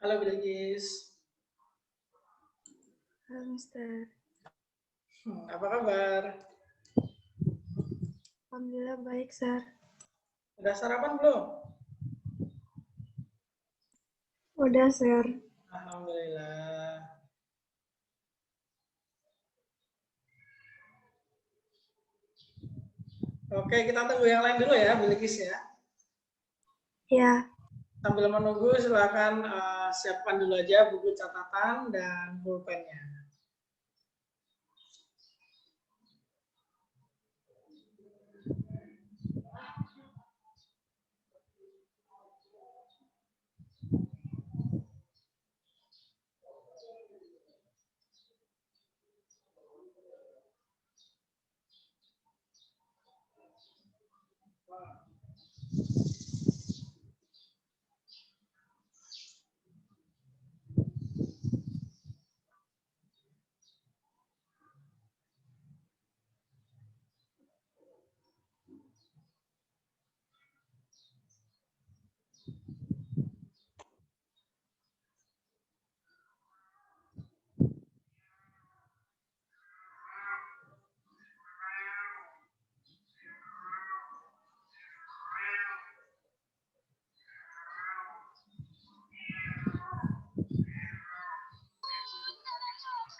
Halo Bilgis. Halo Mister. Apa kabar? Alhamdulillah baik, Sir. Udah sarapan belum? Udah, Sir. Alhamdulillah. Oke, kita tunggu yang lain dulu ya, Bilgis ya. Ya, Sambil menunggu, silakan siapkan dulu aja buku catatan dan pulpennya.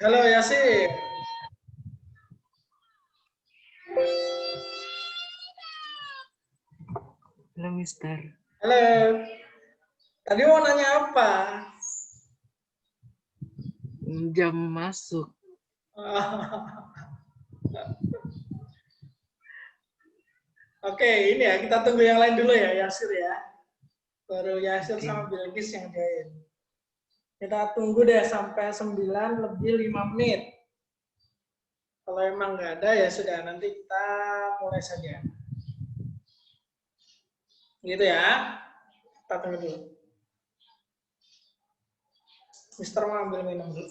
Halo Yasir. Halo Mister. Halo. Tadi mau nanya apa? Jam masuk. Oke, ini ya, kita tunggu yang lain dulu ya, Yasir ya. Baru Yasir Oke. sama Bilgis yang join. Kita tunggu deh sampai 9 lebih 5 menit. Kalau emang nggak ada ya sudah, nanti kita mulai saja. Gitu ya. Kita tunggu dulu. Mister mau ambil minum dulu.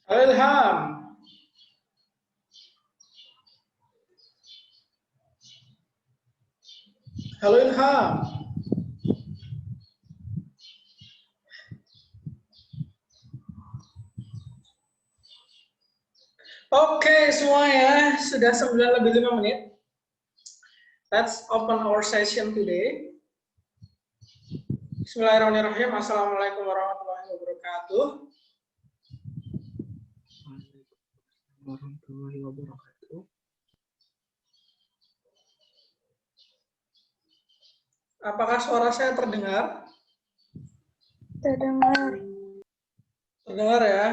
Halo Ilham. Halo Ilham. Oke semuanya, sudah 9 lebih 5 menit. Let's open our session today. Bismillahirrahmanirrahim. Assalamualaikum warahmatullahi wabarakatuh. Warahmatullahi wabarakatuh. Apakah suara saya terdengar? terdengar. Terdengar ya.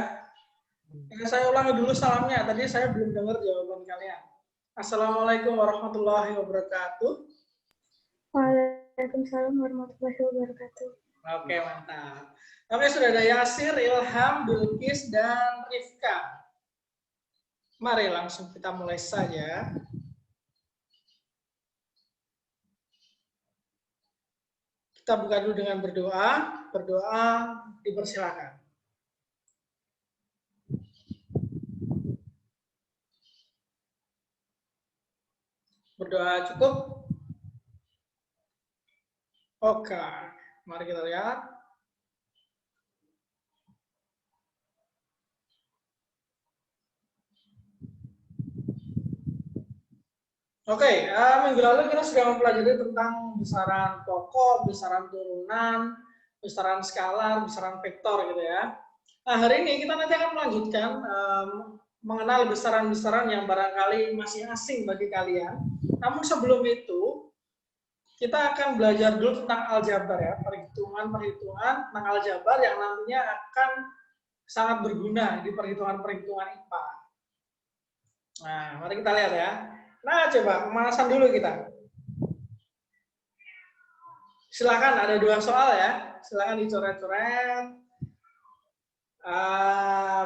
Saya ulangi dulu salamnya. Tadi saya belum dengar jawaban kalian. Assalamualaikum warahmatullahi wabarakatuh. Waalaikumsalam warahmatullahi wabarakatuh. Oke, mantap. Oke, sudah ada Yasir, Ilham, Bilqis, dan Rifka. Mari langsung kita mulai saja. Kita buka dulu dengan berdoa. Berdoa dipersilakan. Berdoa cukup? Oke, mari kita lihat. Oke, minggu lalu kita sudah mempelajari tentang besaran pokok, besaran turunan, besaran skalar, besaran vektor gitu ya. Nah, hari ini kita nanti akan melanjutkan mengenal besaran-besaran yang barangkali masih asing bagi kalian. Namun sebelum itu, kita akan belajar dulu tentang aljabar ya, perhitungan-perhitungan tentang aljabar yang nantinya akan sangat berguna di perhitungan-perhitungan IPA. Nah, mari kita lihat ya. Nah, coba pemanasan dulu kita. Silakan, ada 2 soal ya. Silakan dicoret-coret.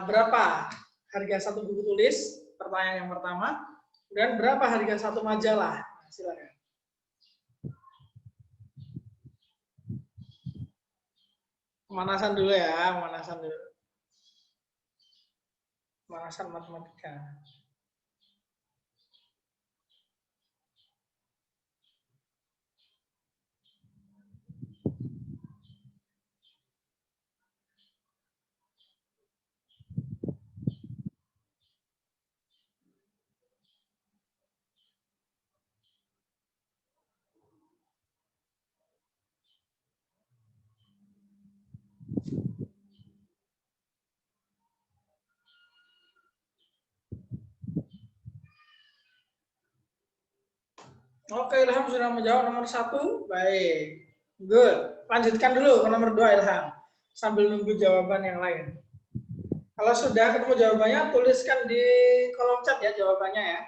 Berapa harga satu buku tulis? Pertanyaan yang pertama. Dan berapa harga satu majalah? Nah, silakan. Pemanasan dulu ya, pemanasan dulu. Pemanasan matematika. Oke, Ilham sudah menjawab nomor 1. Baik. Good. Lanjutkan dulu ke nomor 2, Ilham. Sambil nunggu jawaban yang lain. Kalau sudah ketemu jawabannya, tuliskan di kolom chat ya jawabannya ya.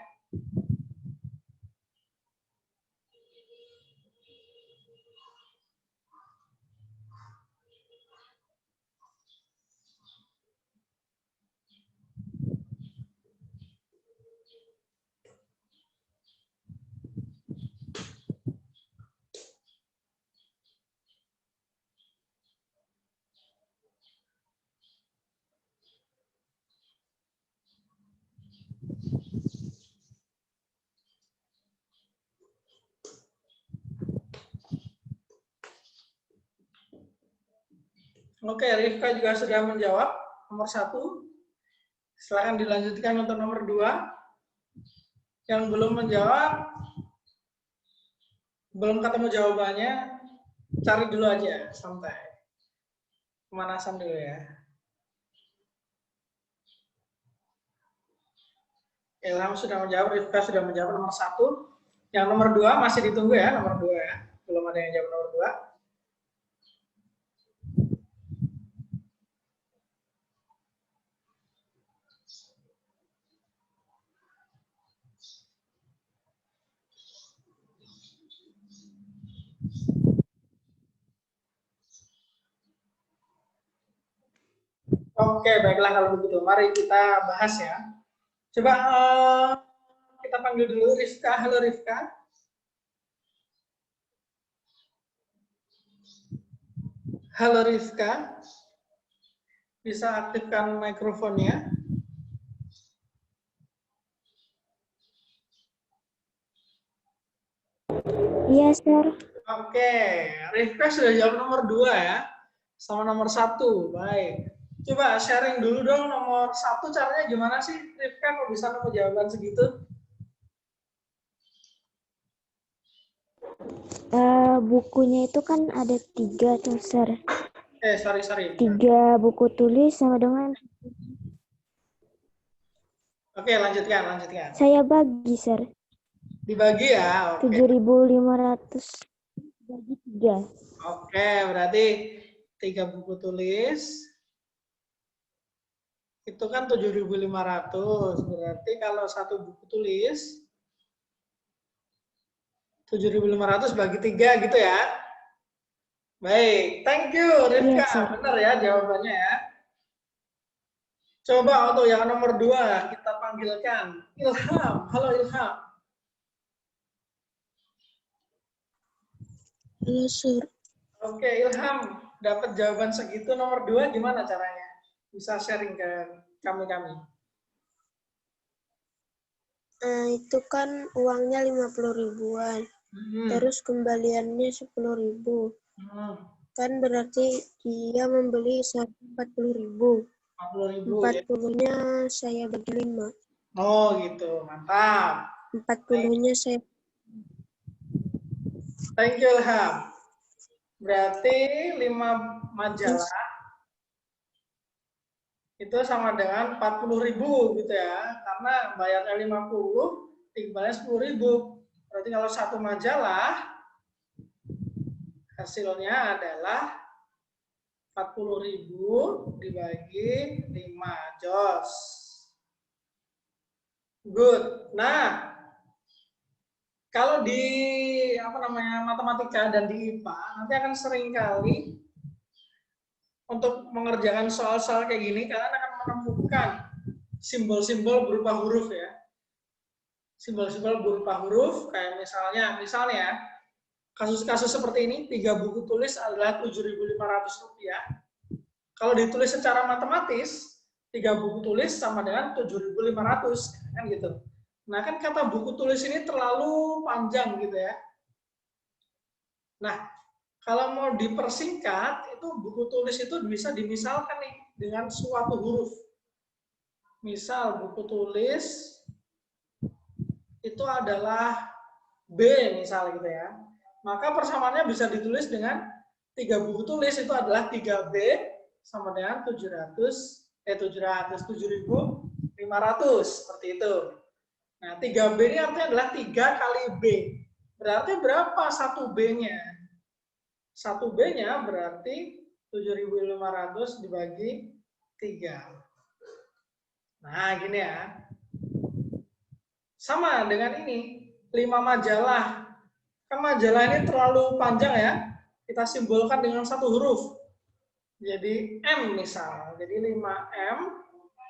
Oke, Rifka juga sudah menjawab nomor 1. Silakan dilanjutkan untuk nomor 2. Yang belum menjawab, belum ketemu jawabannya, cari dulu aja, santai. Pemanasan dulu ya. Ilham sudah menjawab, Rifka sudah menjawab nomor 1. Yang nomor 2 masih ditunggu ya, nomor 2 ya. Belum ada yang jawab nomor 2. Oke, baiklah kalau begitu. Mari kita bahas ya. Coba kita panggil dulu Rifka. Halo Rifka. Halo Rifka. Bisa aktifkan mikrofonnya. Iya, Sir. Oke, Rifka sudah jawab nomor 2 ya. Sama nomor 1. Baik. Coba sharing dulu dong nomor 1 caranya gimana sih Rifka kok bisa nemu jawaban segitu? Bukunya itu kan ada 3 tuh, Sir. Sorry. 3 buku tulis sama dengan... Oke, lanjutkan. Saya bagi, Sir. Dibagi ya, oke. 7.500 bagi 3. Oke, berarti 3 buku tulis. Itu kan 7.500. Berarti kalau 1 buku tulis 7.500 bagi 3 gitu ya. Baik, thank you Rifka. Iya, benar ya jawabannya ya. Coba untuk yang nomor 2 kita panggilkan Ilham. Halo Ilham. Halo, Sir. Oke, Ilham, dapat jawaban segitu nomor 2 gimana caranya? Bisa sharing ke kami. Itu kan uangnya 50 ribuan. Terus kembaliannya 10.000. Kan berarti dia membeli 40.000. 40.000 ya. 40-nya saya bagi 5. Oh gitu, mantap. 40-nya saya. Thank you, Ilham. Berarti 5 majalah itu sama dengan 40.000 gitu ya. Karena bayarnya 50, tinggalnya 10.000. Berarti kalau satu majalah hasilnya adalah 40.000 dibagi 5 jos. Good. Nah, kalau di matematika dan di IPA nanti akan sering kali untuk mengerjakan soal-soal kayak gini kalian akan menemukan simbol-simbol berupa huruf ya. Simbol-simbol berupa huruf kayak misalnya ya, kasus-kasus seperti ini 3 buku tulis adalah Rp7.500. Kalau ditulis secara matematis 3 buku tulis sama dengan 7.500 kan gitu. Nah, kan kata buku tulis ini terlalu panjang gitu ya. Nah, kalau mau dipersingkat, itu buku tulis itu bisa dimisalkan nih dengan suatu huruf. Misal buku tulis itu adalah B misal gitu ya. Maka persamaannya bisa ditulis dengan 3 buku tulis itu adalah 3B sama dengan 7.500 seperti itu. Nah, 3B ini artinya adalah 3 kali B. Berarti berapa 1B-nya? 1B-nya berarti 7.500 dibagi 3. Nah, gini ya. Sama dengan ini, 5 majalah. Kan majalah ini terlalu panjang ya. Kita simbolkan dengan satu huruf. Jadi M misal. Jadi 5M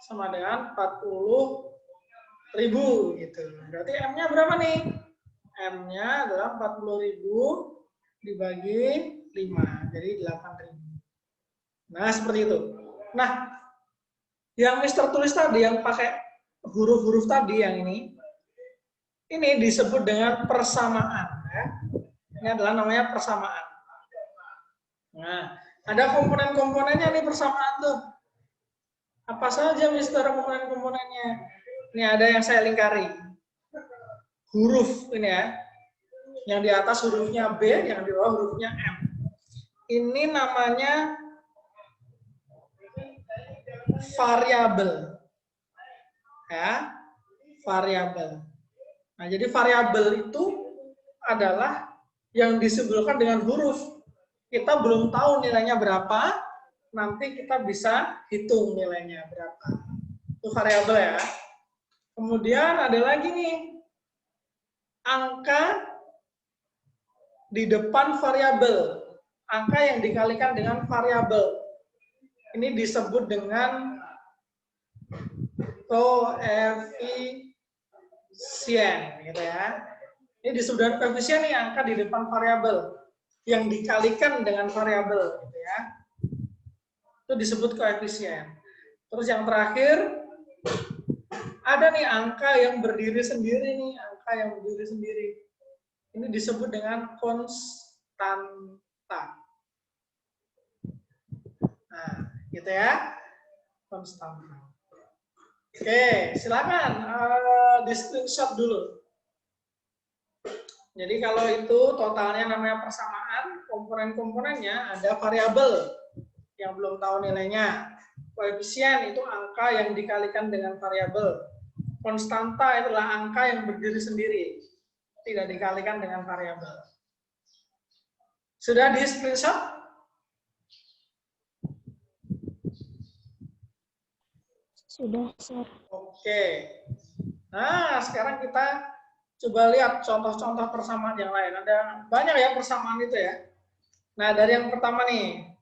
sama dengan 40.000 gitu. Berarti M-nya berapa nih? M-nya adalah 40.000 dibagi 5. Jadi 8.000. Nah, seperti itu. Nah, yang Mister tulis tadi, yang pakai huruf-huruf tadi yang ini disebut dengan persamaan. Ya. Ini adalah namanya persamaan. Nah, ada komponen-komponennya nih persamaan tuh. Apa saja Mister komponen-komponennya? Ini ada yang saya lingkari. Huruf ini ya. Yang di atas hurufnya B, yang di bawah hurufnya M. Ini namanya variabel. Ya, variabel. Nah, jadi variabel itu adalah yang disebutkan dengan huruf. Kita belum tahu nilainya berapa, nanti kita bisa hitung nilainya berapa. Itu variabel ya. Kemudian ada lagi nih, angka di depan variabel. Angka yang dikalikan dengan variabel. Ini disebut dengan koefisien, gitu ya. Ini disebut dengan koefisien nih, angka di depan variabel yang dikalikan dengan variabel, gitu ya. Itu disebut koefisien. Terus yang terakhir ada nih angka yang berdiri sendiri nih, angka yang berdiri sendiri. Ini disebut dengan konstanta. Nah, gitu ya, konstanta. Oke, silakan di screenshot dulu. Jadi kalau itu totalnya namanya persamaan, komponen-komponennya ada variabel yang belum tahu nilainya. Koefisien itu angka yang dikalikan dengan variabel. Konstanta adalah angka yang berdiri sendiri, tidak dikalikan dengan variabel. Sudah di screenshot? Sudah, Sir. Oke. Nah, sekarang kita coba lihat contoh-contoh persamaan yang lain. Ada banyak ya persamaan itu ya. Nah, dari yang pertama nih.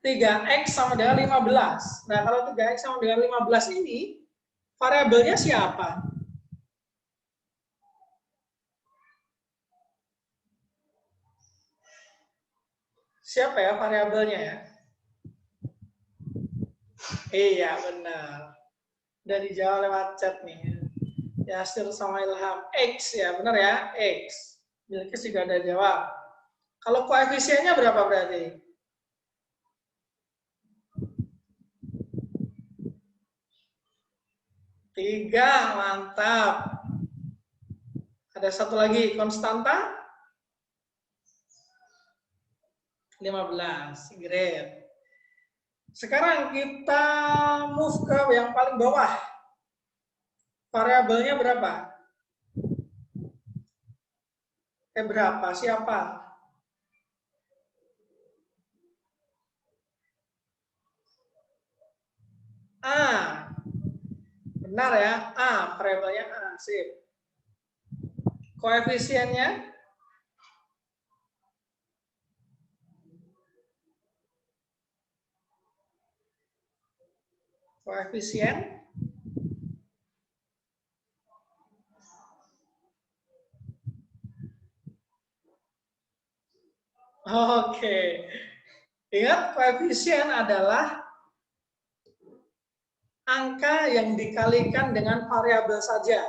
3X sama dengan 15. Nah, kalau 3X sama dengan 15 ini, variabelnya siapa? Siapa ya variabelnya ya? Iya, benar. Udah dijawab lewat chat nih. Yasir sama Ilham. X ya, benar ya? X. Bilkis juga ada jawab. Kalau koefisiennya berapa berarti? 3, mantap. Ada satu lagi, konstanta? 15, great. Sekarang kita move ke yang paling bawah. Variabelnya berapa? Berapa? Siapa? A. Benar ya? A. Variabelnya A. Sip. Koefisiennya? Koefisien? Oke. Ingat, koefisien adalah angka yang dikalikan dengan variabel saja.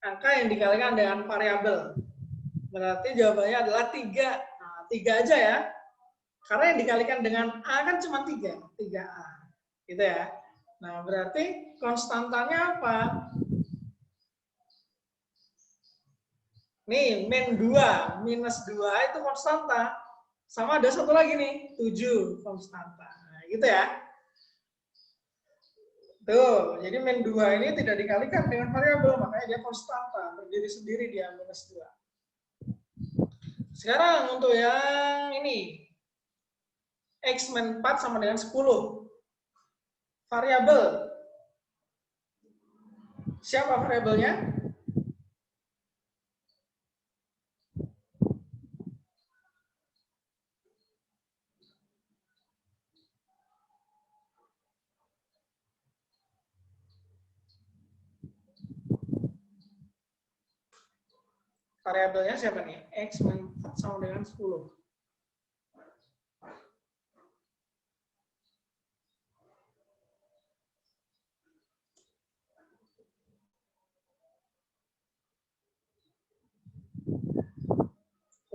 Angka yang dikalikan dengan variabel. Berarti jawabannya adalah 3. Nah, 3 aja ya. Karena yang dikalikan dengan A kan cuma 3. 3A. Gitu ya. Nah, berarti konstantanya apa? Nih, min 2, minus 2 itu konstanta. Sama ada satu lagi nih, 7 konstanta. Nah, gitu ya. Tuh, jadi min 2 ini tidak dikalikan dengan variabel, makanya dia konstanta, berdiri sendiri dia minus 2. Sekarang untuk yang ini, X min 4 sama dengan 10. Variabel. Siapa variabelnya? Variabelnya siapa nih? X min 4 sama dengan 10.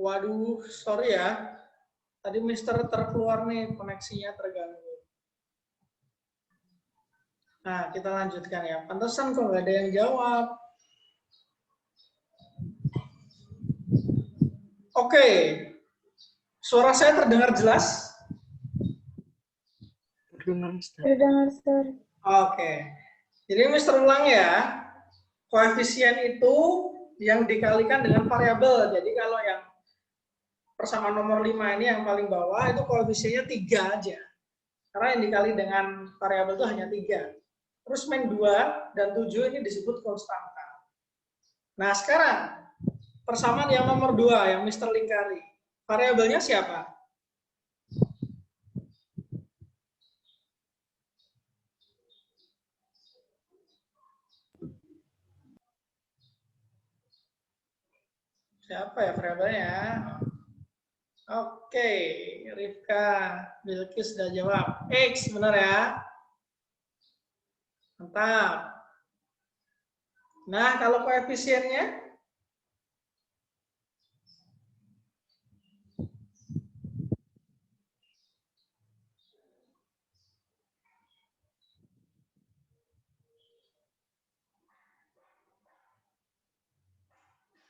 Waduh, sorry ya. Tadi Mister terkeluar nih, koneksinya terganggu. Nah, kita lanjutkan ya. Pantesan kok nggak ada yang jawab. Oke. Suara saya terdengar jelas? Terdengar, Mister. Terdengar, Sir. Oke. Jadi Mister ulang ya. Koefisien itu yang dikalikan dengan variabel. Jadi kalau yang persamaan nomor 5 ini yang paling bawah itu koefisiennya 3 aja. Karena yang dikali dengan variabel itu hanya 3. Terus min 2 dan 7 ini disebut konstanta. Nah, sekarang persamaan yang nomor 2 yang Mister lingkari. Variabelnya siapa? Siapa ya variabelnya? Oke, Rifka, Bilkis sudah jawab. X, benar ya? Mantap. Nah, kalau koefisiennya?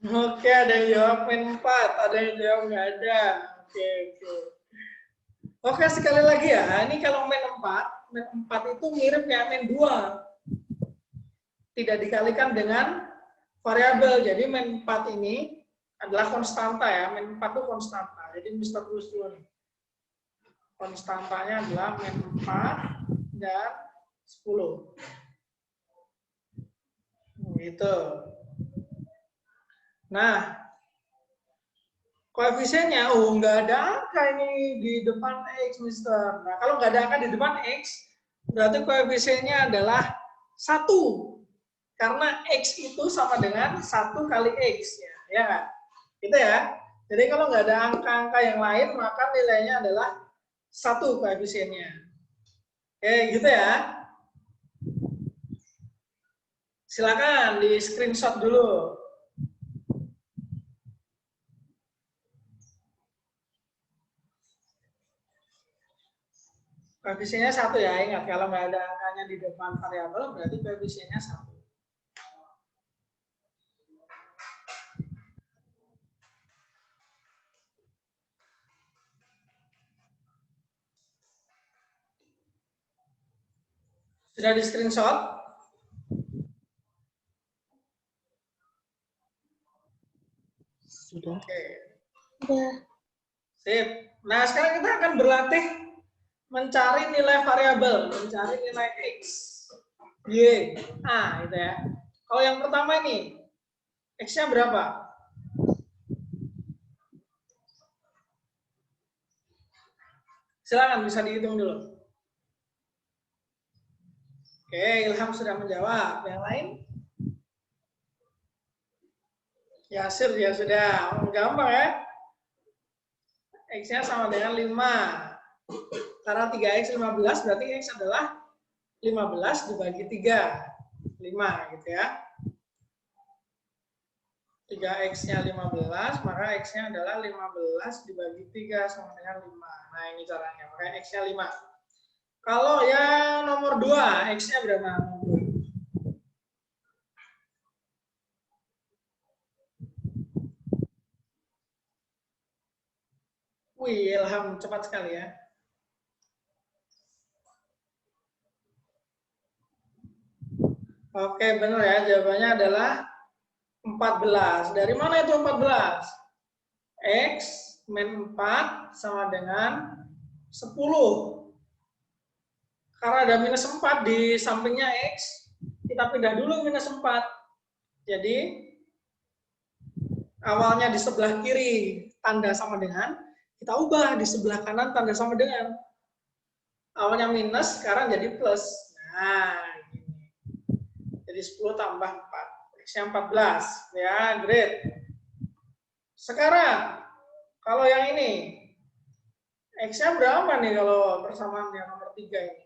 Oke, ada yang jawab min 4, ada yang jawab nggak ada. Oke. Oke, sekali lagi ya. Ini kalau min 4 itu mirip kayak min 2. Tidak dikalikan dengan variabel. Jadi min 4 ini adalah konstanta ya. Min 4 itu konstanta. Jadi Mister tulis dulu nih. Konstantanya adalah min 4 dan 10. Gitu. Nah, koefisiennya, nggak ada angka ini di depan X, Mister. Nah, kalau nggak ada angka di depan X, berarti koefisiennya adalah 1. Karena X itu sama dengan 1 kali X. Ya nggak? Gitu ya. Jadi kalau nggak ada angka-angka yang lain, maka nilainya adalah 1 koefisiennya. Oke, gitu ya. Silakan di screenshot dulu. Koefisiennya 1 ya, ingat kalau nggak ada angkanya di depan variabel berarti koefisiennya 1. Sudah di screenshot? Sudah. Oke. Udah. Sip. Nah, sekarang kita akan berlatih mencari nilai variabel, mencari nilai X, Y, A gitu ya. Kalau yang pertama ini, X-nya berapa? Silakan bisa dihitung dulu. Oke, Ilham sudah menjawab. Yang lain? Yasir ya sudah. Gampang ya. X-nya sama dengan 5. Karena 3X 15 berarti X adalah 15 dibagi 3. 5 gitu ya. 3X-nya 15, maka X-nya adalah 15 dibagi 3 sama dengan 5. Nah, ini caranya. Makanya X-nya 5. Kalau yang nomor 2, X-nya berapa? Wih, Ilham cepat sekali ya. Oke, benar ya. Jawabannya adalah 14. Dari mana itu 14? X min 4 sama dengan 10. Karena ada minus 4 di sampingnya X, kita pindah dulu minus 4. Jadi, awalnya di sebelah kiri tanda sama dengan, kita ubah di sebelah kanan tanda sama dengan. Awalnya minus, sekarang jadi plus. Nah, gini. Jadi 10 tambah 4. X-nya 14. Ya, great. Sekarang, kalau yang ini, X-nya berapa nih kalau persamaan yang nomor 3 ini?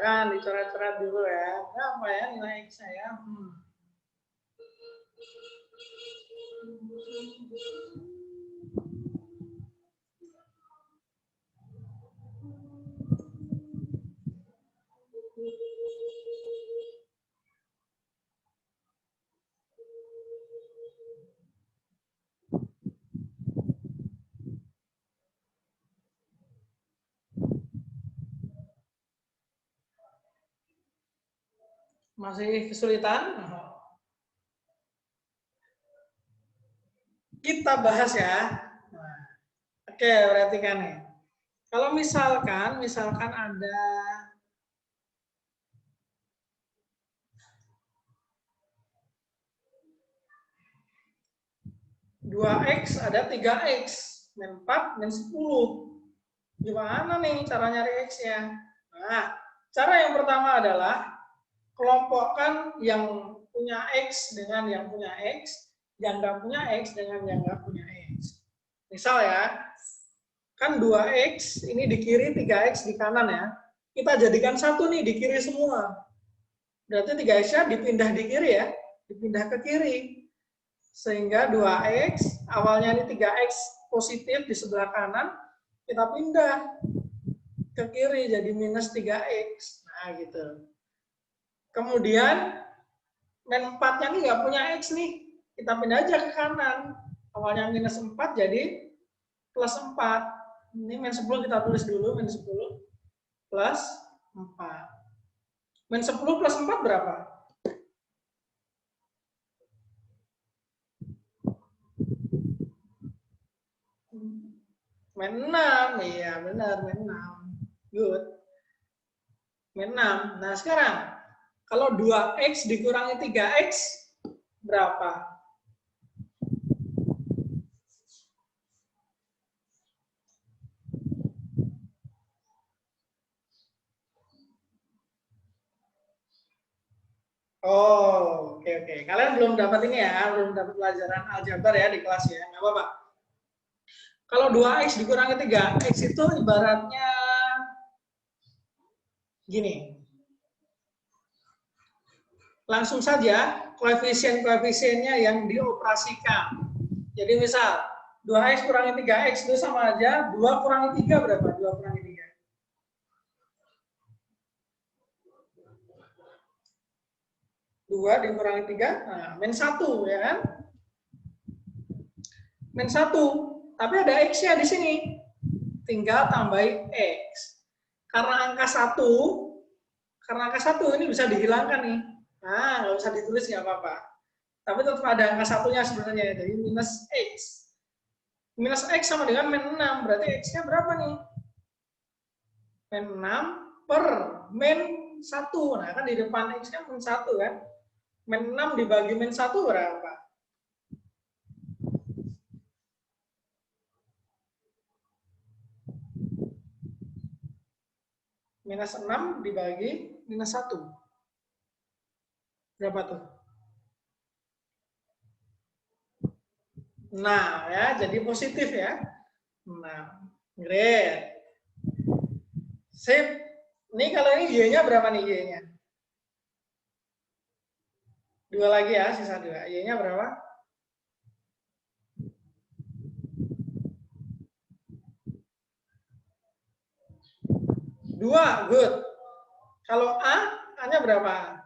Silakan dicoret-coret dulu ya. Berapa ya nilai X saya? Masih kesulitan? Kita bahas ya. Nah, oke, perhatikan nih. Kalau misalkan ada 2X, ada 3X, min 4, min 10. Gimana nih cara nyari X-nya? Nah, cara yang pertama adalah kelompokkan yang punya X dengan yang punya X, yang nggak punya X dengan yang nggak punya X. Misal ya, kan 2X ini di kiri, 3X di kanan ya. Kita jadikan satu nih di kiri semua. Berarti 3X-nya dipindah di kiri ya, dipindah ke kiri. Sehingga 2X, awalnya ini 3X positif di sebelah kanan, kita pindah ke kiri jadi minus 3X. Nah gitu. Kemudian, min 4-nya ini nggak punya X nih, kita pindah aja ke kanan. Awalnya minus 4 jadi plus 4. Ini min 10 kita tulis dulu, min 10 plus 4. Min 10 plus 4 berapa? Min 6, iya benar, min 6. Good. Min 6. Nah sekarang, kalau 2X dikurangi 3X, berapa? Oh, oke oke. Kalian belum dapat ini ya, belum dapat pelajaran aljabar ya di kelas ya, nggak apa-apa. Kalau 2x dikurangi 3x itu ibaratnya gini. Langsung saja koefisien-koefisiennya yang dioperasikan. Jadi misal 2x kurangi 3x itu sama aja 2 kurangi 3 berapa? 2 kurangi 3. 2 dikurangi 3, nah, min 1 ya kan? Min 1. Tapi ada x-nya di sini. Tinggal tambahin x. Karena angka 1 ini bisa dihilangkan nih. Nah, nggak usah ditulis nggak apa-apa. Tapi tetap ada angka satunya sebenarnya, jadi minus x. Minus x sama dengan min 6, berarti x-nya berapa nih? Min 6 per min 1. Nah, kan di depan x-nya min 1 kan? Min 6 dibagi min 1 berapa? Minus 6 dibagi minus 1. Berapa tuh? Nah, ya, jadi positif ya. Nah, great. Sip. Ini kalau ini Y-nya berapa nih Y-nya? 2 lagi ya, sisa 2. Y-nya berapa? 2, good. Kalau A-nya berapa?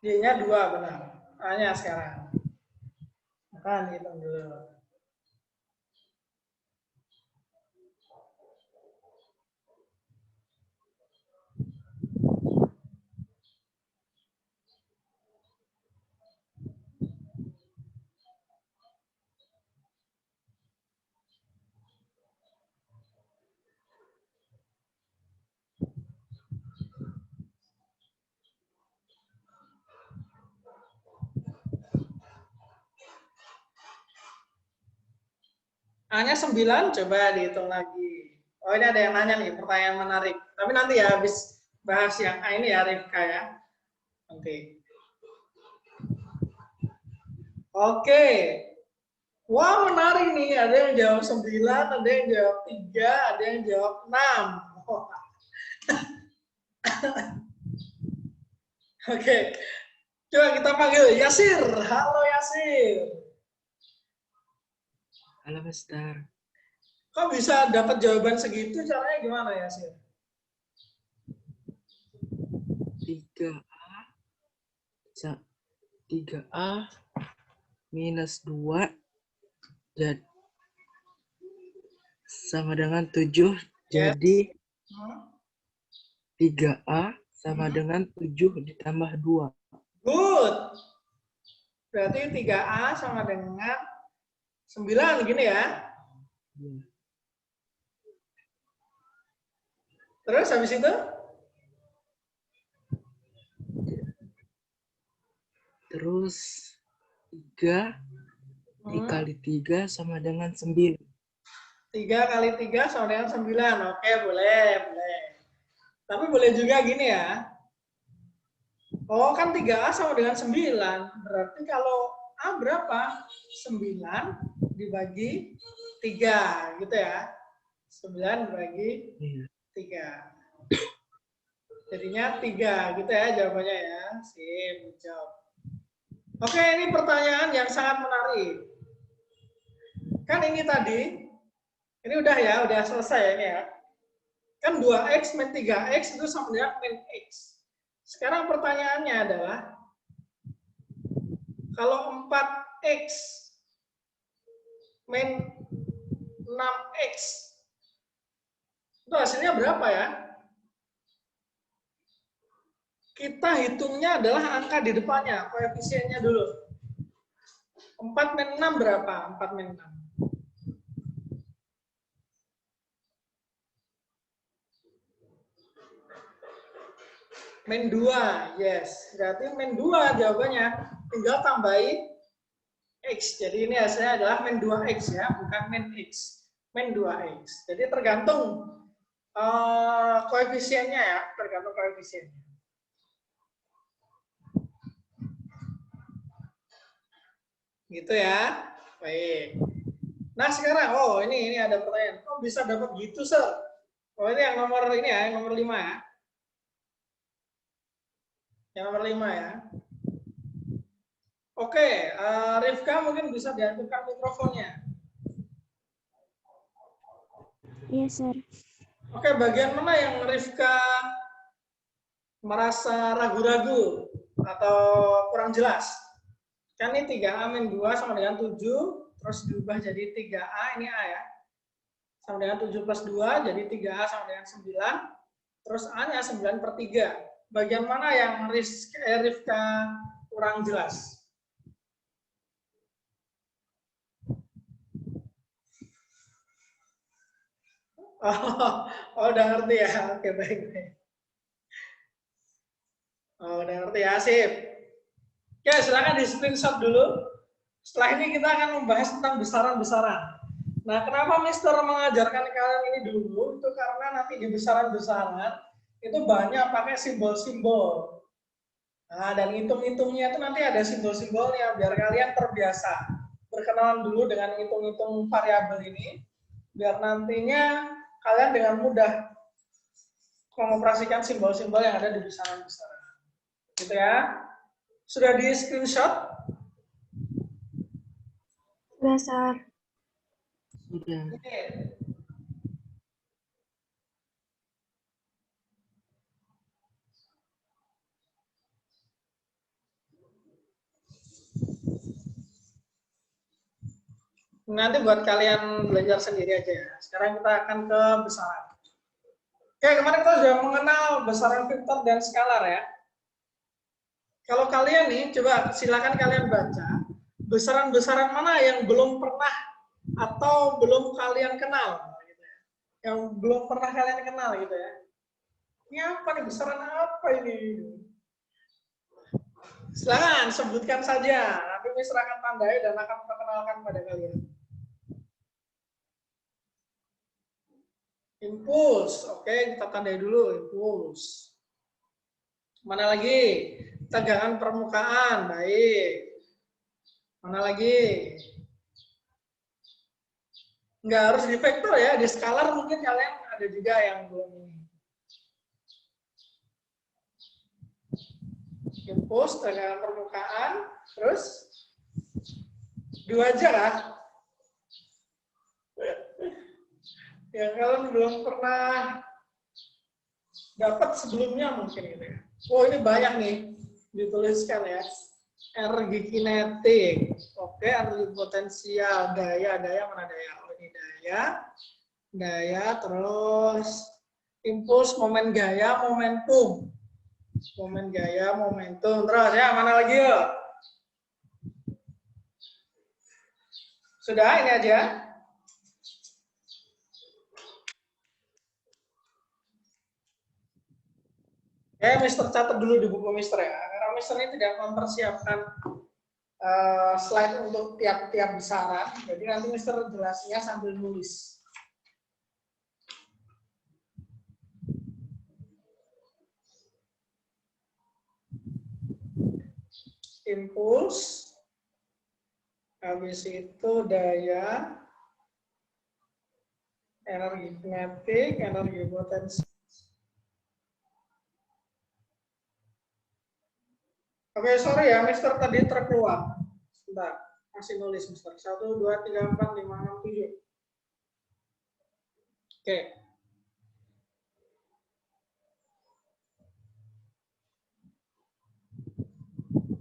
Y-nya 2, benar. A-nya sekarang. Makan, hitung dulu. A-nya 9, coba dihitung lagi. Oh, ini ada yang nanya nih, pertanyaan menarik. Tapi nanti ya, habis bahas yang A ini ya, Rifka ya. Nanti. Oke. Wah, menarik nih. Ada yang jawab 9, ada yang jawab 3, ada yang jawab 6. Oke. Coba kita panggil Yasir. Halo Yasir. Halo, Mister. Kok bisa dapat jawaban segitu? Caranya gimana Yasir? 3A minus 2 jadi sama dengan 7. Jadi 3A sama dengan 7 ditambah 2. Good. Berarti 3A sama dengan 9, gini ya. Terus habis itu? Terus 3 dikali 3 sama dengan 9. 3 kali 3 sama dengan 9. Oke, boleh, boleh. Tapi boleh juga gini ya. Oh, kan 3A sama dengan 9. Berarti kalau A berapa? 9 dibagi 3, gitu ya. 9 dibagi 3. Jadinya 3, gitu ya jawabannya ya. Sip, jawab. Oke, ini pertanyaan yang sangat menarik. Kan ini tadi, ini udah ya, udah selesai ini ya. Kan 2x min 3x itu sama dengan min x. Sekarang pertanyaannya adalah, kalau 4x min 6x, itu hasilnya berapa ya? Kita hitungnya adalah angka di depannya, koefisiennya dulu. 4 min 6 berapa? 4 min 6. Min 2, yes. Berarti min 2 jawabannya. Tinggal tambahin X. Jadi ini hasilnya adalah min 2X ya, bukan min X. Min 2X. Jadi tergantung koefisiennya ya, tergantung koefisiennya. Gitu ya. Baik. Nah sekarang, oh ini ada pertanyaan. Kok bisa dapat gitu, Sir? Oh ini yang nomor ini ya, yang nomor 5 ya. Yang nomor 5 ya. Oke, Rifka mungkin bisa diaktifkan mikrofonnya. Iya, Sir. Oke, bagian mana yang Rifka merasa ragu-ragu atau kurang jelas? Kan ini 3A min 2 sama dengan 7, terus diubah jadi 3A, ini A ya. Sama dengan 7 plus 2, jadi 3A sama dengan 9. Terus A-nya 9/3. Bagian mana yang Rifka kurang jelas? Oh, udah ngerti ya? Oke, baik. Oh, udah ngerti ya, sip. Oke, silakan di screenshot dulu. Setelah ini kita akan membahas tentang besaran-besaran. Nah, kenapa Mister mengajarkan kalian ini dulu? Itu karena nanti di besaran-besaran itu banyak pakai simbol-simbol. Nah, dan hitung-hitungnya itu nanti ada simbol-simbolnya biar kalian terbiasa berkenalan dulu dengan hitung-hitung variabel ini, biar nantinya kalian dengan mudah mengoperasikan simbol-simbol yang ada di besaran-besaran. Gitu ya. Sudah di screenshot? Sudah, Sir. Sudah. Oke. Nanti buat kalian belajar sendiri aja ya. Sekarang kita akan ke besaran. Oke, kemarin kita sudah mengenal besaran vektor dan skalar ya. Kalau kalian nih, coba silakan kalian baca besaran-besaran mana yang belum pernah atau belum kalian kenal, gitu ya. Yang belum pernah kalian kenal gitu ya. Ini apa nih, besaran apa ini? Silakan sebutkan saja. Nanti Mister akan tandai dan akan perkenalkan pada kalian. Impuls, oke, kita tandai dulu impuls. Mana lagi? Tegangan permukaan, baik. Mana lagi? Nggak harus di vektor ya, di skalar mungkin kalian ada juga yang belum ini. Impuls, tegangan permukaan, terus dua aja lah. Yang kalian belum pernah dapat sebelumnya mungkin gitu ya. Oh ini banyak nih dituliskan ya. Energi kinetik, oke, energi potensial, daya mana daya? Oh ini daya, terus impuls, momen gaya, momentum, terus ya mana lagi yuk? Sudah ini aja. Mister catat dulu di buku Mister ya, karena Mister ini tidak mempersiapkan slide untuk tiap-tiap besaran, jadi nanti Mister jelasnya sambil nulis. Impuls, habis itu daya, energi kinetik, energi potensi. Oke, sorry ya, Mister tadi terkeluar. Sebentar, masih nulis Mister. 1, 2, 3, 4, 5, 6, 7. Oke.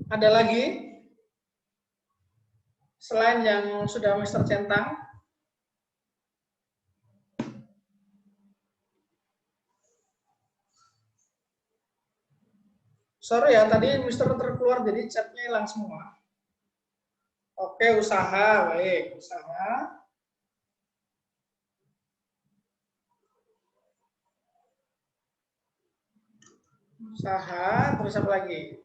Ada lagi? Selain yang sudah Mister centang? Sorry ya, tadi Mister terkeluar, jadi chatnya hilang semua. Oke, usaha, baik, usaha. Usaha, terus apa lagi?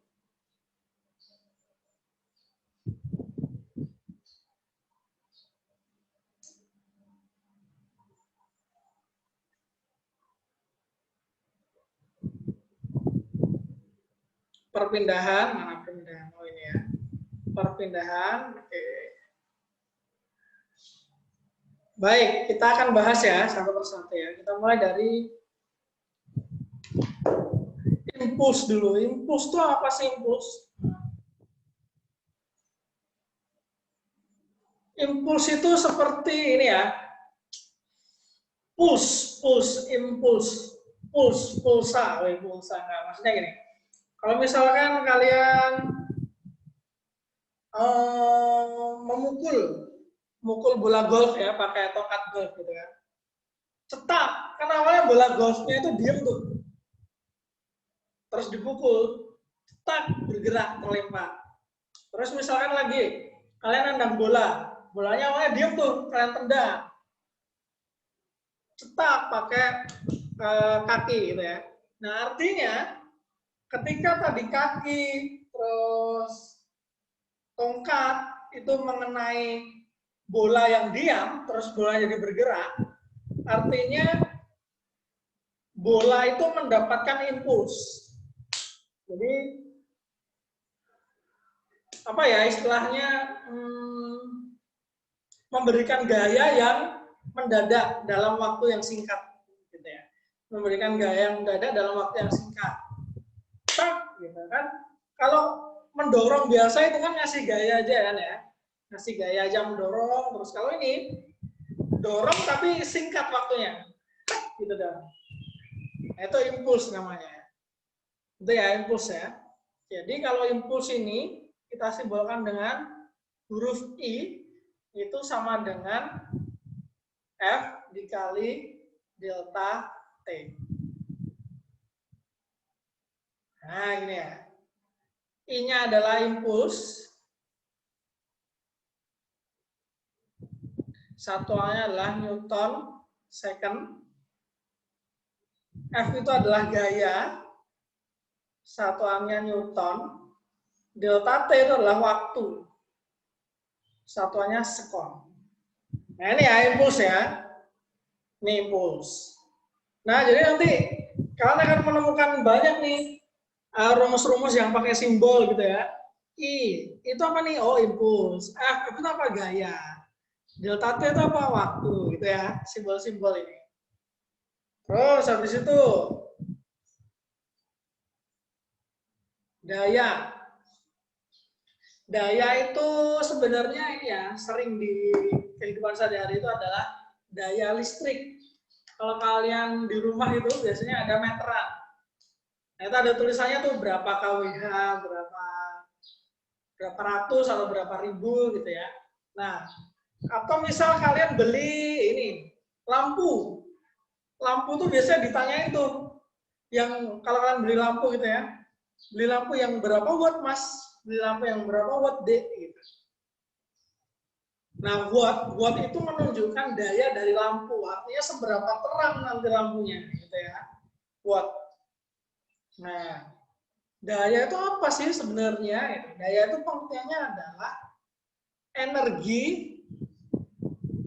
perpindahan, mana perpindahan? Oh ini ya, perpindahan. Oke. Baik, kita akan bahas ya satu persatu ya. Kita mulai dari impuls dulu. Impuls itu apa sih impuls? Impuls itu seperti ini ya. Impuls. Pulsa. Enggak, maksudnya gini. Kalau misalkan kalian memukul bola golf ya, pakai tongkat golf gitu kan. Cetak, kan awalnya bola golfnya itu diem tuh. Terus dipukul, cetak, bergerak, terlempar. Terus misalkan lagi, kalian nendang bola, bolanya awalnya diem tuh, kalian tendang. Cetak, pakai kaki gitu ya. Nah artinya, ketika tadi kaki, terus tongkat, itu mengenai bola yang diam, terus bola jadi bergerak, artinya bola itu mendapatkan impuls. Jadi apa ya istilahnya memberikan gaya yang mendadak dalam waktu yang singkat, gitu ya. Memberikan gaya yang mendadak dalam waktu yang singkat. Tak, gitu kan? Kalau mendorong biasa itu kan ngasih gaya aja kan ya, ngasih gaya aja mendorong. Terus kalau ini dorong tapi singkat waktunya, gitu dah. Itu impuls namanya. Itu ya impuls ya. Jadi kalau impuls ini kita simbolkan dengan huruf I, itu sama dengan F dikali delta T. Nah ini ya. I-nya adalah impuls. Satuannya adalah Newton second. F itu adalah gaya. Satuannya Newton. Delta T itu adalah waktu. Satuannya sekon. Nah ini ya impuls ya. Ini impuls. Nah jadi nanti kalian akan menemukan banyak nih rumus-rumus yang pakai simbol gitu ya. I itu apa nih? Oh impuls. F itu apa? Gaya. Delta T itu apa? Waktu gitu ya. Simbol-simbol ini. Terus habis itu daya. Daya itu sebenarnya ini ya sering di kehidupan sehari-hari itu adalah daya listrik. Kalau kalian di rumah itu biasanya ada meteran. Nah, itu ada tulisannya tuh berapa kWh, berapa ratus atau berapa ribu gitu ya. Nah, atau misal kalian beli ini lampu. Lampu tuh biasanya ditanyain tuh yang kalau kalian beli lampu gitu ya. Beli lampu yang berapa watt, Mas? Beli lampu yang berapa watt, Dek? Gitu. Nah, watt itu menunjukkan daya dari lampu. Artinya seberapa terang nanti lampunya, gitu ya. Watt. Nah, daya itu apa sih sebenarnya? Daya itu pengertiannya adalah energi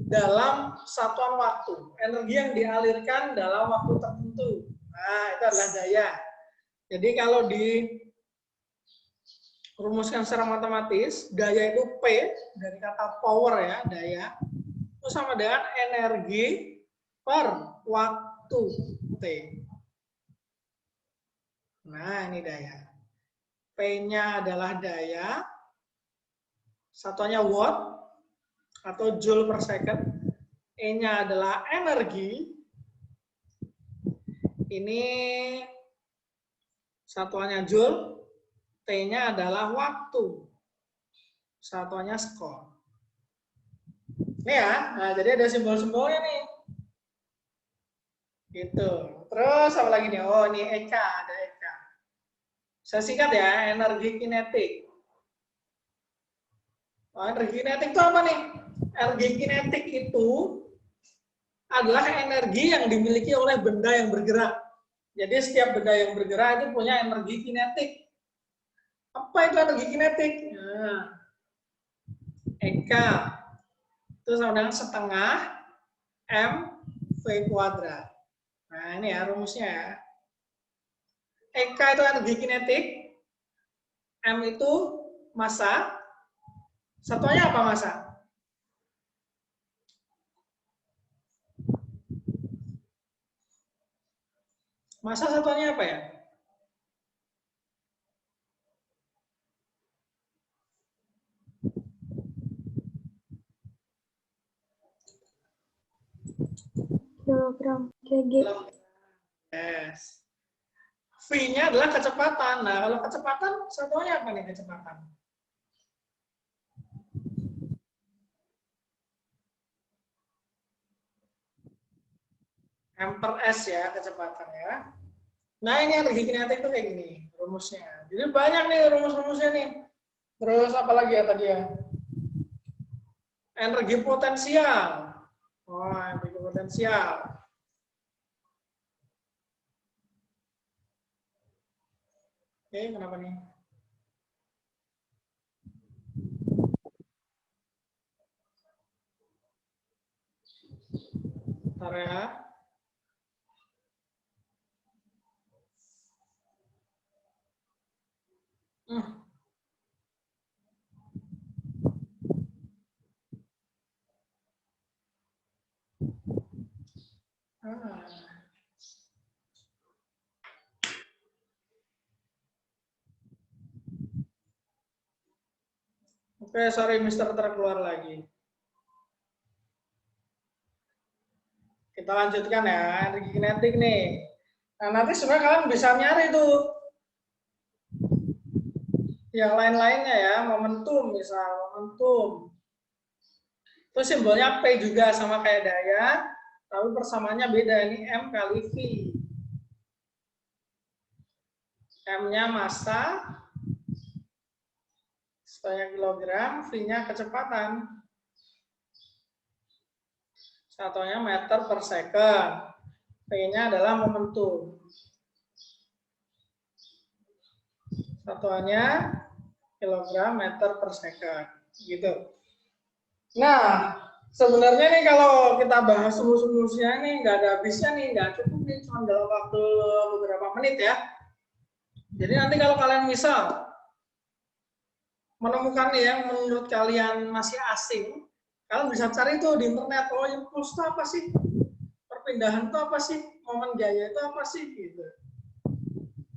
dalam satuan waktu. Energi yang dialirkan dalam waktu tertentu. Nah, itu adalah daya. Jadi kalau dirumuskan secara matematis, daya itu P dari kata power ya, daya itu sama dengan energi per waktu T. Nah, ini daya. P-nya adalah daya, satuannya watt atau joule per second. E-nya adalah energi. Ini satuannya joule, T-nya adalah waktu. Satuannya sekon. Ini ya, nah, jadi ada simbol-simbolnya nih. Gitu. Terus apa lagi nih? Oh, ini EK, ada EK. Saya singkat ya, energi kinetik. Oh, energi kinetik itu apa nih? Energi kinetik itu adalah energi yang dimiliki oleh benda yang bergerak. Jadi setiap benda yang bergerak itu punya energi kinetik. Apa itu energi kinetik? Nah, EK itu sama dengan setengah mv kuadrat. Nah ini ya rumusnya ya. EK itu energi kinetik, M itu massa. Satuannya apa massa? Massa satuannya apa ya? Kilogram kg. Yes. V-nya adalah kecepatan. Nah, kalau kecepatan, satuannya apa nih kecepatan? M per S ya, kecepatan ya. Nah, ini energi kinetik itu kayak gini, rumusnya. Jadi banyak nih rumus-rumusnya nih. Terus apa lagi ya tadi ya? Energi potensial. Oh, energi potensial. Oke, kenapa nih? Bentar ya. Oke, sorry Mister terkeluar lagi. Kita lanjutkan ya, energi kinetik nih. Nah, nanti sebenarnya kalian bisa nyari tuh yang lain-lainnya ya, momentum misal, momentum. Terus simbolnya P juga sama kayak daya, tapi persamaannya beda, ini M kali V. M-nya massa, setengah kilogram, V-nya kecepatan. Satuannya meter per second. P-nya adalah momentum. Satuannya kilogram meter per second. Gitu. Nah, sebenarnya nih kalau kita bahas rumus-rumusnya nih nggak ada habisnya nih, nggak cukup nih cuma dalam waktu beberapa menit ya. Jadi nanti kalau kalian misal menemukan nih yang menurut kalian masih asing, kalian bisa cari tuh di internet, oh impuls itu apa sih? Perpindahan itu apa sih? Momen gaya itu apa sih? Gitu.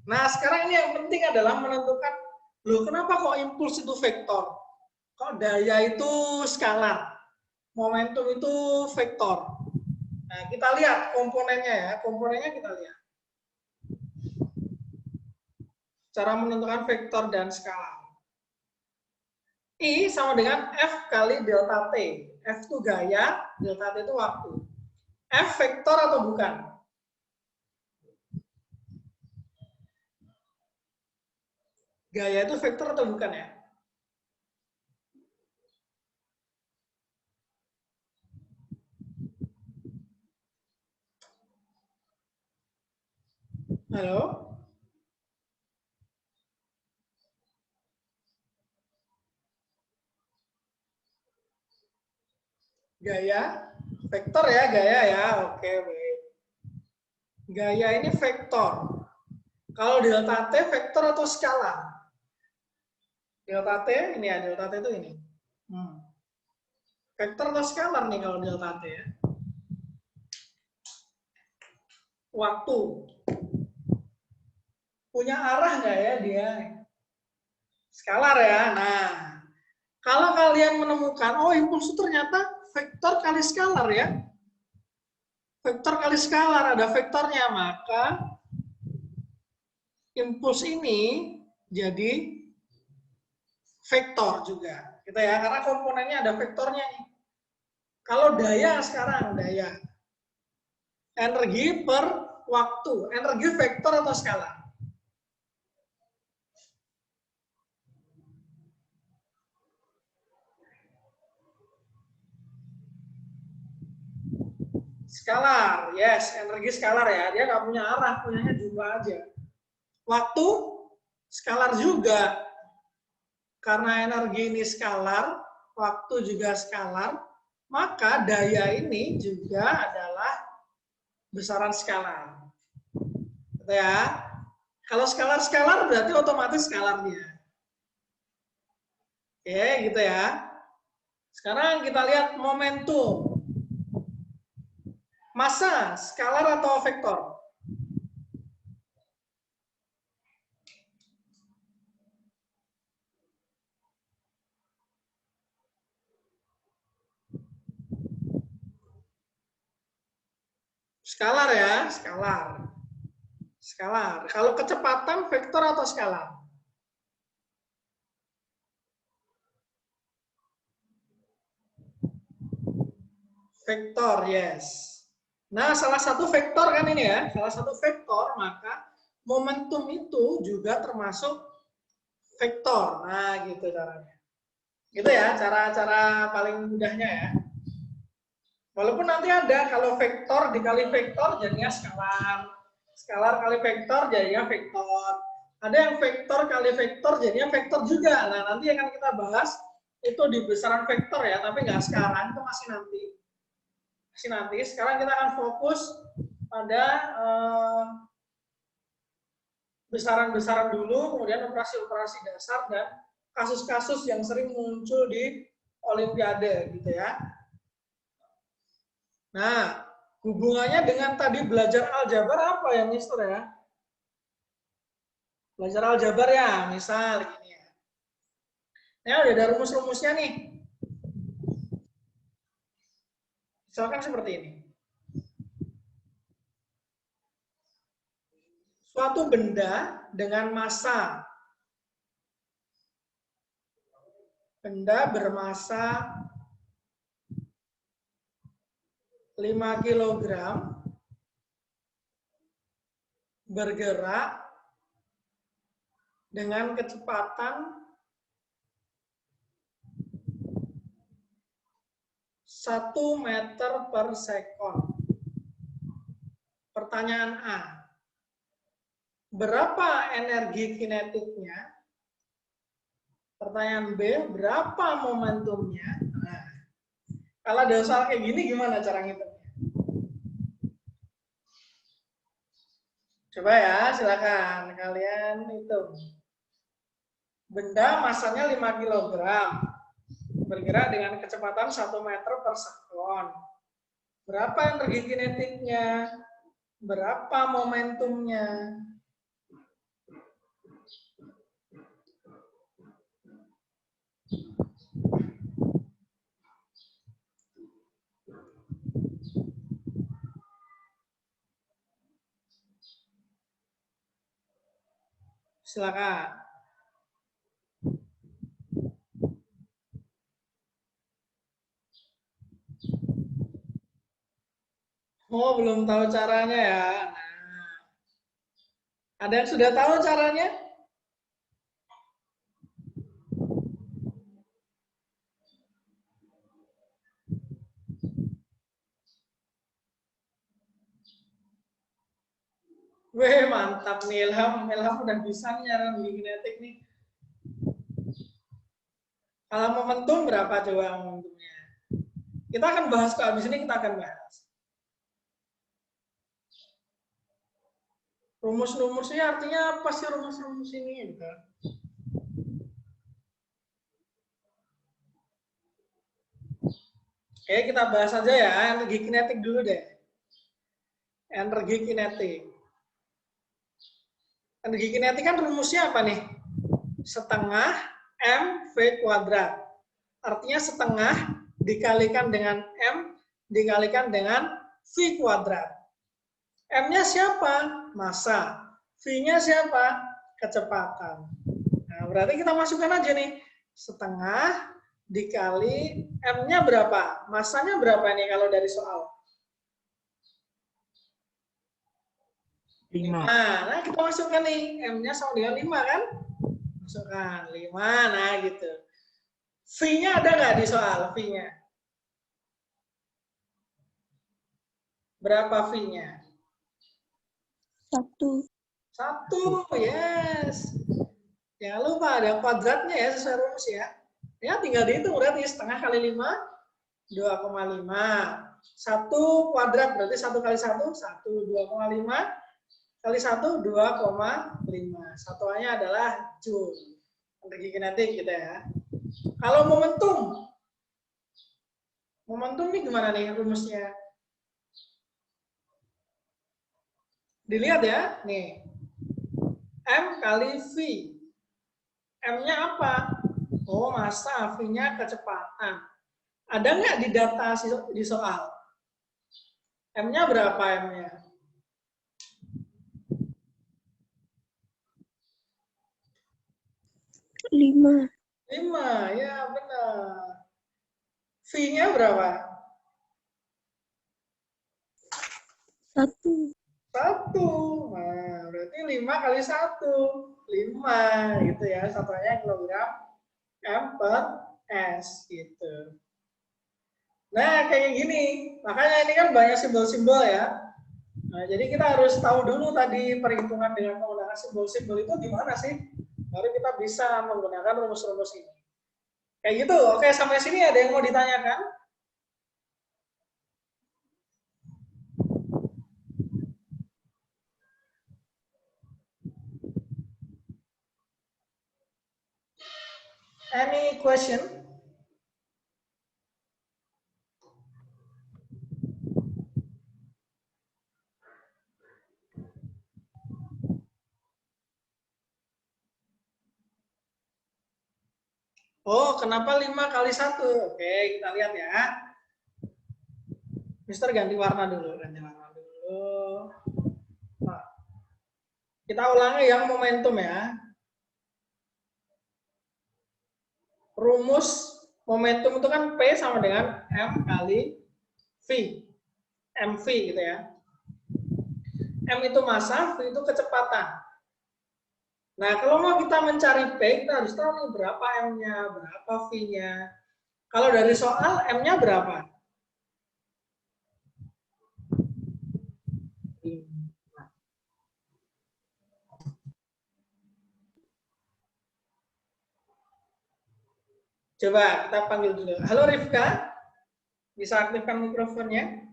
Nah, sekarang ini yang penting adalah menentukan, loh kenapa kok impuls itu vektor? Kok daya itu skalar? Momentum itu vektor. Nah, kita lihat komponennya ya. Komponennya kita lihat. Cara menentukan vektor dan skalar. I sama dengan F kali delta T. F itu gaya, delta T itu waktu. F vektor atau bukan? Gaya itu vektor atau bukan ya? Halo? Gaya? Vektor ya, gaya ya. Oke, baik. Gaya ini vektor. Kalau delta T vektor atau skalar? Delta T, ini ya, delta T itu ini. Vektor atau skalar nih kalau delta T ya? Waktu. Punya arah nggak ya dia? Skalar ya. Nah, kalau kalian menemukan, oh impuls itu ternyata vektor kali skalar ya. Vektor kali skalar, ada vektornya, maka impuls ini jadi vektor juga. Gitu ya, karena komponennya ada vektornya nih. Kalau daya sekarang, daya. Energi per waktu. Energi vektor atau skalar? Skalar, yes, energi skalar ya. Dia nggak punya arah, punyanya jumlah aja. Waktu, skalar juga. Karena energi ini skalar, waktu juga skalar, maka daya ini juga adalah besaran skalar. Gitu ya. Kalau skalar-skalar berarti otomatis skalarnya. Oke, gitu ya. Sekarang kita lihat momentum. Massa, skalar atau vektor? Skalar ya, skalar. Skalar. Kalau kecepatan vektor atau skalar? Vektor, yes. Nah, salah satu vektor kan ini ya, salah satu vektor, maka momentum itu juga termasuk vektor. Nah, gitu caranya. Gitu ya, cara-cara paling mudahnya ya. Walaupun nanti ada, kalau vektor dikali vektor jadinya skalar. Skalar kali vektor jadinya vektor. Ada yang vektor kali vektor jadinya vektor juga. Nah, nanti akan kita bahas itu di besaran vektor ya, tapi nggak sekarang, itu masih nanti. Sekarang kita akan fokus pada besaran-besaran dulu, kemudian operasi-operasi dasar dan kasus-kasus yang sering muncul di Olimpiade gitu ya. Nah, hubungannya dengan tadi belajar aljabar apa ya, Mister ya? Belajar aljabar ya, misal gini ya. Nah, udah ada rumus-rumusnya nih. Misalkan seperti ini. Suatu benda dengan massa. Benda bermassa 5 kg bergerak dengan kecepatan 1 meter per sekon. Pertanyaan A. Berapa energi kinetiknya? Pertanyaan B. Berapa momentumnya? Nah, kalau ada soal kayak gini gimana cara ngitungnya? Coba ya, silakan kalian hitung. Benda massanya 5 kg. Bergerak dengan kecepatan 1 meter per sekon. Berapa energi kinetiknya? Berapa momentumnya? Silakan. Oh, belum tahu caranya ya. Nah, ada yang sudah tahu caranya? Weh, mantap nih Ilham. Ilham udah bisa nih cara kinetik nih. Kalau momentum berapa coba momentumnya? Kita akan bahas ke habis ini, kita akan bahas. Rumus-rumusnya artinya apa sih rumus-rumus ini? Gitu. Oke, kita bahas aja ya. Energi kinetik dulu deh. Energi kinetik. Energi kinetik kan rumusnya apa nih? Setengah mv kuadrat. Artinya setengah dikalikan dengan m dikalikan dengan v kuadrat. M-nya siapa? Massa. V-nya siapa? Kecepatan. Nah, berarti kita masukkan aja nih. Setengah dikali M-nya berapa? Massanya berapa nih kalau dari soal? 5. Nah, kita masukkan nih. M-nya sama dengan 5 kan? Masukkan 5. Nah, gitu. V-nya ada nggak di soal? V-nya. Berapa V-nya? 1. 1, yes. Jangan lupa ada kuadratnya ya sesuai rumus ya. Ya tinggal dihitung berarti setengah kali 5, 2,5. 1 kuadrat berarti 1 kali 1, 1, 2,5 kali 1, 2,5. Satuannya adalah Joule. Energi kinetik gitu ya. Kalau momentum ini gimana nih rumusnya? Dilihat ya, nih. M kali V. M-nya apa? Oh, massa, V-nya kecepatan. Ada nggak di data di soal? M-nya berapa M-nya? 5. 5, ya benar. V-nya berapa? 1. 1. Nah, berarti 5 kali 1. 5, gitu ya. Satunya kilogram M per S, gitu. Nah, kayak gini. Makanya ini kan banyak simbol-simbol ya. Nah, jadi kita harus tahu dulu tadi perhitungan dengan menggunakan simbol-simbol itu gimana sih? Baru kita bisa menggunakan rumus-rumus ini. Kayak gitu. Oke, sampai sini ada yang mau ditanyakan? Any question? Oh, kenapa 5 kali 1? Oke, kita lihat ya. Mister ganti warna dulu. Nah, kita ulangi yang momentum ya. Rumus momentum itu kan P sama dengan M kali V. MV gitu ya. M itu massa, V itu kecepatan. Nah, kalau mau kita mencari P, kita harus tahu nih berapa M-nya, berapa V-nya. Kalau dari soal, M-nya berapa? 5. Coba kita panggil dulu. Halo Rifka, bisa aktifkan mikrofonnya?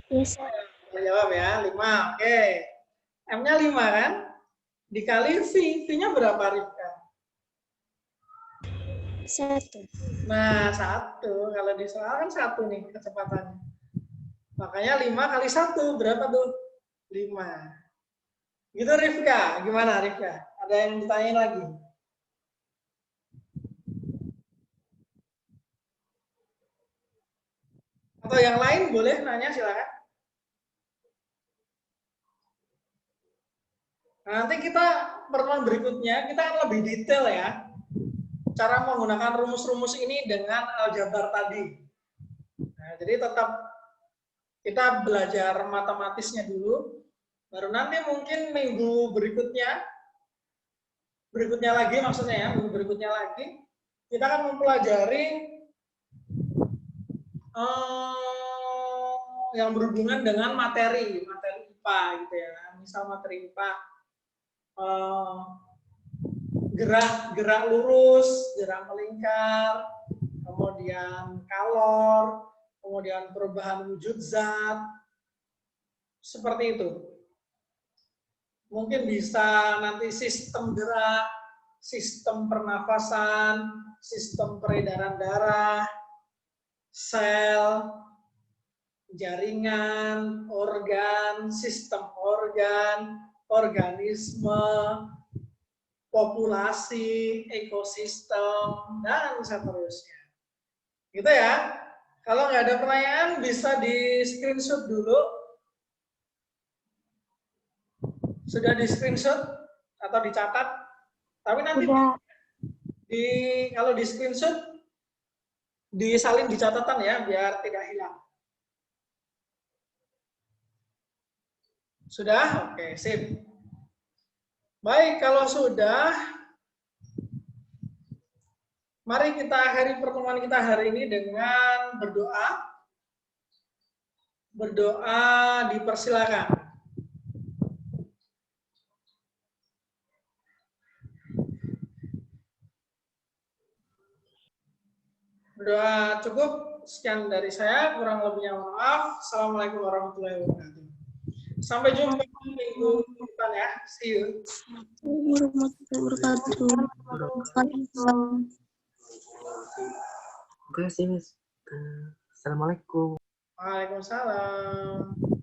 Yes. Jawab ya, 5. Oke. M-nya 5 kan? Dikali V. V-nya berapa, Rifka? 1. Nah, 1. Kalau di soal kan 1 nih kecepatannya. Makanya 5 kali 1. Berapa tuh? 5. Gitu, Rifka. Gimana, Rifka? Ada yang ditanyain lagi? Atau yang lain boleh nanya, silakan. Nah, nanti kita pertemuan berikutnya kita akan lebih detail ya cara menggunakan rumus-rumus ini dengan aljabar tadi. Nah, jadi tetap kita belajar matematisnya dulu, baru nanti mungkin minggu berikutnya lagi maksudnya ya, minggu berikutnya lagi kita akan mempelajari yang berhubungan dengan materi IPA gitu ya. Misal materi IPA gerak lurus, gerak melingkar, kemudian kalor, kemudian perubahan wujud zat, seperti itu. Mungkin bisa nanti sistem gerak, sistem pernafasan, sistem peredaran darah, sel, jaringan, organ, sistem organ, organisme, populasi, ekosistem, dan seterusnya. Gitu ya. Kalau nggak ada pertanyaan, bisa di screenshot dulu. Sudah di screenshot atau dicatat? Tapi nanti kalau di screenshot, disalin di catatan ya, biar tidak hilang. Sudah? Oke, sip. Baik, kalau sudah, mari kita akhiri pertemuan kita hari ini dengan berdoa. Berdoa dipersilakan. Berdoa cukup. Sekian dari saya, kurang lebihnya mohon maaf. Assalamualaikum warahmatullahi wabarakatuh. Sampai jumpa minggu depan ya. See you. Warahmatullahi wabarakatuh. Terima kasih, Miss. Assalamualaikum. Waalaikumsalam.